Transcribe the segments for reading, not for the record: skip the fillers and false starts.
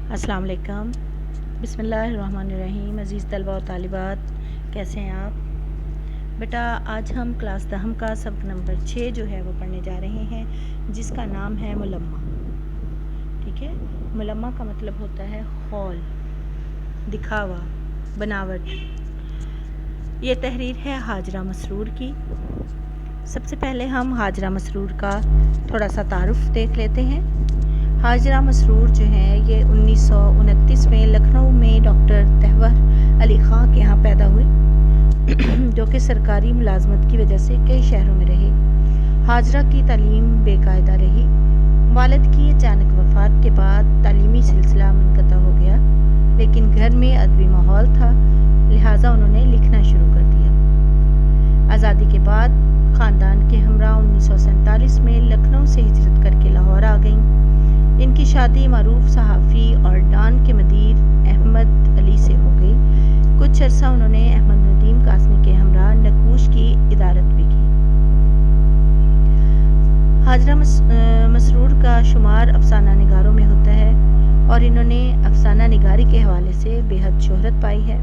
السلام علیکم، بسم اللہ الرحمن الرحیم۔ عزیز طلبہ و طالبات، کیسے ہیں آپ؟ بیٹا آج ہم کلاس 10 کا سبق نمبر 6 جو ہے وہ پڑھنے جا رہے ہیں، جس کا نام ہے ملمہ۔ ٹھیک ہے، ملمہ کا مطلب ہوتا ہے خول، دکھاوا، بناوٹ۔ یہ تحریر ہے حاجرہ مسرور کی۔ سب سے پہلے ہم حاجرہ مسرور کا تھوڑا سا تعارف دیکھ لیتے ہیں۔ حاجرہ مسرور جو ہیں یہ 1929 میں لکھنؤ میں ڈاکٹر طہور علی خاں کے ہاں پیدا ہوئی، جو کہ سرکاری ملازمت کی وجہ سے کئی شہروں میں رہے۔ حاجرہ کی تعلیم بے قاعدہ رہی۔ والد کی اچانک وفات کے بعد تعلیمی سلسلہ منقطع ہو گیا، لیکن گھر میں ادبی ماحول تھا، لہٰذا انہوں نے لکھنا شروع کر دیا۔ آزادی کے بعد خاندان کے ہمراہ 1947 میں لکھنؤ سے ہجرت کر کے لاہور آ گئیں۔ ان کی شادی معروف صحافی اور ڈان کے مدیر احمد علی سے ہو گئی۔ کچھ عرصہ انہوں نے احمد ندیم قاسمی کے ہمراہ نقوش کی ادارت بھی کی۔ حاجرہ مسرور کا شمار افسانہ نگاروں میں ہوتا ہے اور انہوں نے افسانہ نگاری کے حوالے سے بے حد شہرت پائی ہے۔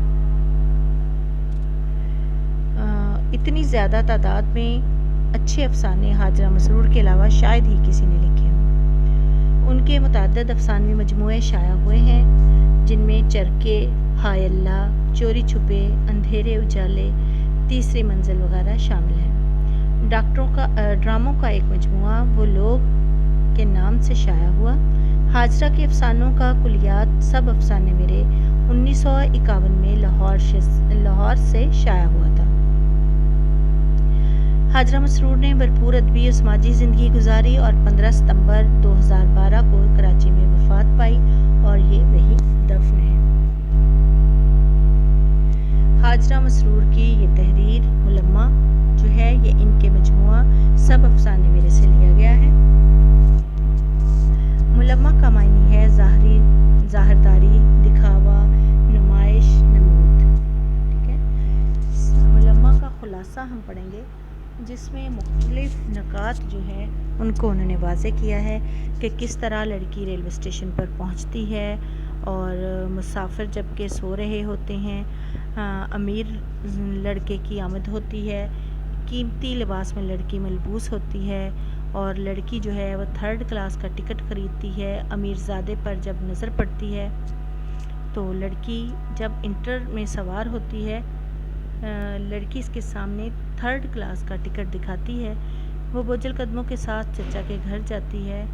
اتنی زیادہ تعداد میں اچھے افسانے حاجرہ مسرور کے علاوہ شاید ہی کسی نے لکھے ہوں۔ ان کے متعدد افسانوی مجموعے شائع ہوئے ہیں، جن میں چرکے، ہائے اللہ، چوری چھپے، اندھیرے اجالے، تیسری منزل وغیرہ شامل ہیں۔ ڈراموں کا ایک مجموعہ وہ لوگ کے نام سے شائع ہوا۔ حاجرہ کے افسانوں کا کلیات سب افسانے میرے 1951 میں لاہور سے شائع ہوا تھا۔ حاجرہ مسرور نے بھرپور ادبی و سماجی زندگی گزاری اور 15 ستمبر 2012 کو کراچی میں وفات پائی اور یہ وہی دفن ہے۔ حاجرہ مسرور کی یہ تحریر ملمہ جو ہے یہ ان کے مجموعہ سب افسانے میرے سے لیا گیا ہے۔ ملمہ کا معنی ہے ظاہرداری، دکھاوا، نمائش، نمود۔ ٹھیک ہے، ملمہ کا خلاصہ ہم پڑھیں گے، جس میں مختلف نکات جو ہے ان کو انہوں نے واضح کیا ہے کہ کس طرح لڑکی ریلوے اسٹیشن پر پہنچتی ہے اور مسافر جب کہ سو رہے ہوتے ہیں، امیر لڑکے کی آمد ہوتی ہے، قیمتی لباس میں لڑکی ملبوس ہوتی ہے اور لڑکی جو ہے وہ 3rd کلاس کا ٹکٹ خریدتی ہے۔ امیر زادے پر جب نظر پڑتی ہے تو لڑکی جب انٹر میں سوار ہوتی ہے، لڑکی اس کے سامنے 3rd کلاس کا ٹکٹ دکھاتی ہے۔ وہ بوجھل قدموں کے ساتھ چچا کے گھر جاتی ہے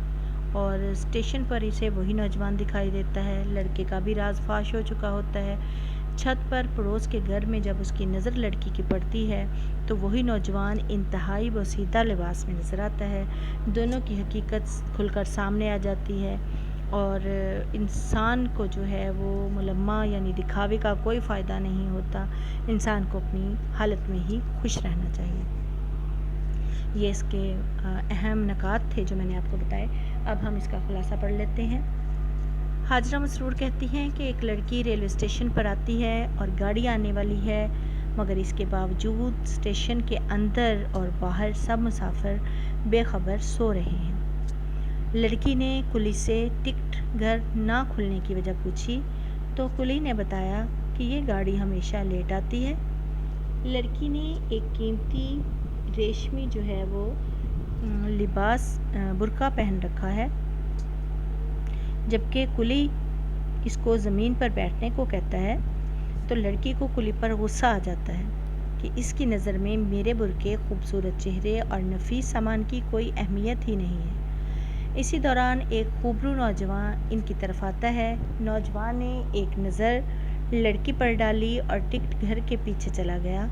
اور اسٹیشن پر اسے وہی نوجوان دکھائی دیتا ہے۔ لڑکے کا بھی راز فاش ہو چکا ہوتا ہے۔ چھت پر پڑوس کے گھر میں جب اس کی نظر لڑکی کی پڑتی ہے تو وہی نوجوان انتہائی بوسیدہ لباس میں نظر آتا ہے۔ دونوں کی حقیقت کھل کر سامنے آ جاتی ہے اور انسان کو جو ہے وہ ملمہ یعنی دکھاوے کا کوئی فائدہ نہیں ہوتا۔ انسان کو اپنی حالت میں ہی خوش رہنا چاہیے۔ یہ اس کے اہم نکات تھے جو میں نے آپ کو بتائے۔ اب ہم اس کا خلاصہ پڑھ لیتے ہیں۔ حاجرہ مسرور کہتی ہیں کہ ایک لڑکی ریلوے اسٹیشن پر آتی ہے اور گاڑی آنے والی ہے، مگر اس کے باوجود اسٹیشن کے اندر اور باہر سب مسافر بے خبر سو رہے ہیں۔ لڑکی نے کلی سے ٹکٹ گھر نہ کھلنے کی وجہ پوچھی تو کلی نے بتایا کہ یہ گاڑی ہمیشہ لیٹ آتی ہے۔ لڑکی نے ایک قیمتی ریشمی جو ہے وہ لباس برقع پہن رکھا ہے، جبکہ کلی اس کو زمین پر بیٹھنے کو کہتا ہے تو لڑکی کو کلی پر غصہ آ جاتا ہے کہ اس کی نظر میں میرے برقعے، خوبصورت چہرے اور نفیس سامان کی کوئی اہمیت ہی نہیں ہے۔ اسی دوران ایک خوبرو نوجوان ان کی طرف آتا ہے۔ نوجوان نے ایک نظر لڑکی پر ڈالی اور ٹکٹ گھر کے پیچھے چلا گیا۔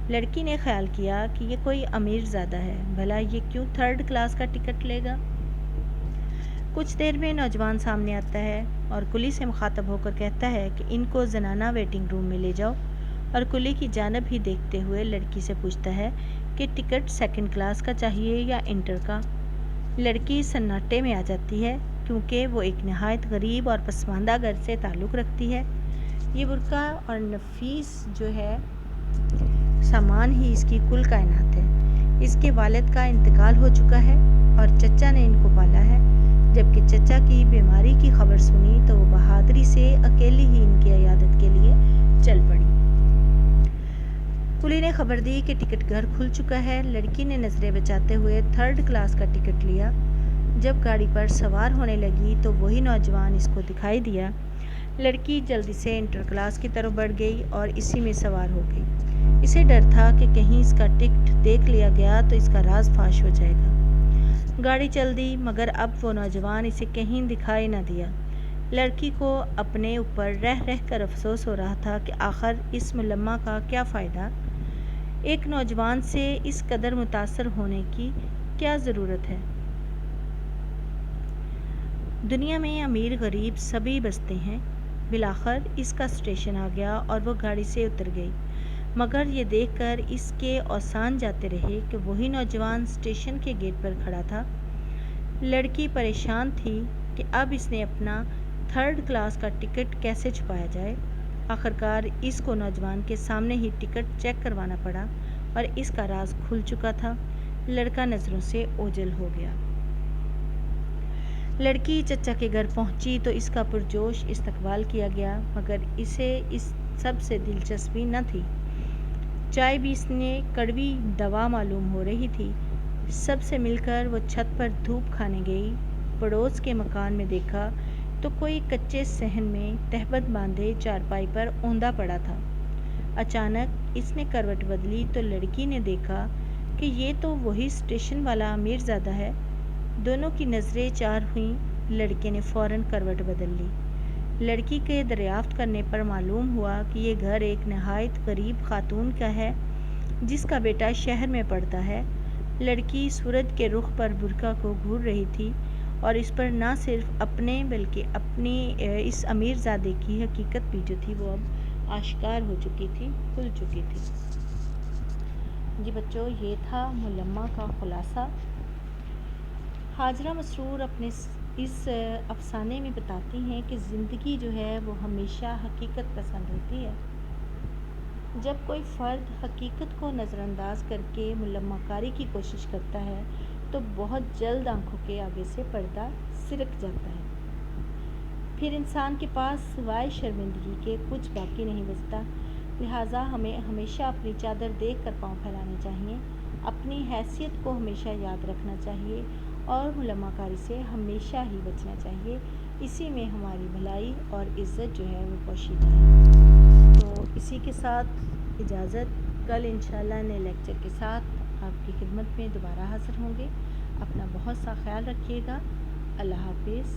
لڑکی نے خیال کیا کہ یہ کوئی امیر زادہ ہے، بھلا یہ کیوں 3rd کلاس کا ٹکٹ لے گا۔ کچھ دیر میں نوجوان سامنے آتا ہے اور کلی سے مخاطب ہو کر کہتا ہے کہ ان کو زنانہ ویٹنگ روم میں لے جاؤ، اور کلی کی جانب ہی دیکھتے ہوئے لڑکی سے پوچھتا ہے کہ ٹکٹ 2nd کلاس کا چاہیے یا انٹر کا۔ لڑکی سناٹے میں آ جاتی ہے کیونکہ وہ ایک نہایت غریب اور پسماندہ گھر سے تعلق رکھتی ہے۔ یہ برقع اور نفیس جو ہے سامان ہی اس کی کل کائنات ہے۔ اس کے والد کا انتقال ہو چکا ہے اور چچا نے ان کو پالا ہے، جبکہ چچا کی بیماری کی خبر سنی تو وہ بہادری سے اکیلی ہی ان کی عیادت کے لیے چل پڑی۔ کلی نے خبر دی کہ ٹکٹ گھر کھل چکا ہے۔ لڑکی نے نظریں بچاتے ہوئے 3rd کلاس کا ٹکٹ لیا۔ جب گاڑی پر سوار ہونے لگی تو وہی نوجوان اس کو دکھائی دیا۔ لڑکی جلدی سے انٹر کلاس کی طرف بڑھ گئی اور اسی میں سوار ہو گئی۔ اسے ڈر تھا کہ کہیں اس کا ٹکٹ دیکھ لیا گیا تو اس کا راز فاش ہو جائے گا۔ گاڑی چل دی مگر اب وہ نوجوان اسے کہیں دکھائی نہ دیا۔ لڑکی کو اپنے اوپر رہ رہ کر افسوس ہو رہا تھا کہ آخر اس ملمہ کا کیا فائدہ؟ ایک نوجوان سے اس قدر متاثر ہونے کی کیا ضرورت ہے؟ دنیا میں امیر غریب سبھی بستے ہیں۔ بالآخر اس کا اسٹیشن آ گیا اور وہ گاڑی سے اتر گئی، مگر یہ دیکھ کر اس کے اوسان جاتے رہے کہ وہی نوجوان اسٹیشن کے گیٹ پر کھڑا تھا۔ لڑکی پریشان تھی کہ اب اس نے اپنا 3rd کلاس کا ٹکٹ کیسے چھپایا جائے۔ آخرکار اس کو نوجوان کے سامنے ہی ٹکٹ چیک کروانا پڑا اور اس کا راز کھل چکا تھا۔ لڑکا نظروں سے اوجھل ہو گیا۔ لڑکی چچا کے گھر پہنچی تو اس کا پرجوش استقبال کیا گیا، مگر اسے اس سب سے دلچسپی نہ تھی۔ چائے بھی اس نے کڑوی دوا معلوم ہو رہی تھی۔ سب سے مل کر وہ چھت پر دھوپ کھانے گئی۔ پڑوس کے مکان میں دیکھا تو کوئی کچے صحن میں تہبند باندھے چارپائی پر اوندا پڑا تھا۔ اچانک اس نے کروٹ بدلی تو لڑکی نے دیکھا کہ یہ تو وہی اسٹیشن والا امیر زادہ ہے۔ دونوں کی نظریں چار ہوئیں۔ لڑکے نے فوراً کروٹ بدل لی۔ لڑکی کے دریافت کرنے پر معلوم ہوا کہ یہ گھر ایک نہایت غریب خاتون کا ہے جس کا بیٹا شہر میں پڑھتا ہے۔ لڑکی سورج کے رخ پر برقع کو گھور رہی تھی اور اس پر نہ صرف اپنے بلکہ اپنی اس امیر زادے کی حقیقت بھی جو تھی وہ اب آشکار ہو چکی تھی، کھل چکی تھی۔ جی بچوں، یہ تھا ملمہ کا خلاصہ۔ حاجرہ مسرور اپنے اس افسانے میں بتاتی ہیں کہ زندگی جو ہے وہ ہمیشہ حقیقت پسند ہوتی ہے۔ جب کوئی فرد حقیقت کو نظر انداز کر کے ملمہ کاری کی کوشش کرتا ہے تو بہت جلد آنکھوں کے آگے سے پردہ سرک جاتا ہے۔ پھر انسان کے پاس سوائے شرمندگی کے کچھ باقی نہیں بچتا۔ لہٰذا ہمیں ہمیشہ اپنی چادر دیکھ کر پاؤں پھیلانے چاہیے، اپنی حیثیت کو ہمیشہ یاد رکھنا چاہیے اور ملمہ کاری سے ہمیشہ ہی بچنا چاہیے۔ اسی میں ہماری بھلائی اور عزت جو ہے وہ پوشیدہ ہے۔ تو اسی کے ساتھ اجازت، کل انشاءاللہ نئے لیکچر کے ساتھ آپ کی خدمت میں دوبارہ حاضر ہوں گے۔ اپنا بہت سا خیال رکھیے گا۔ اللہ حافظ۔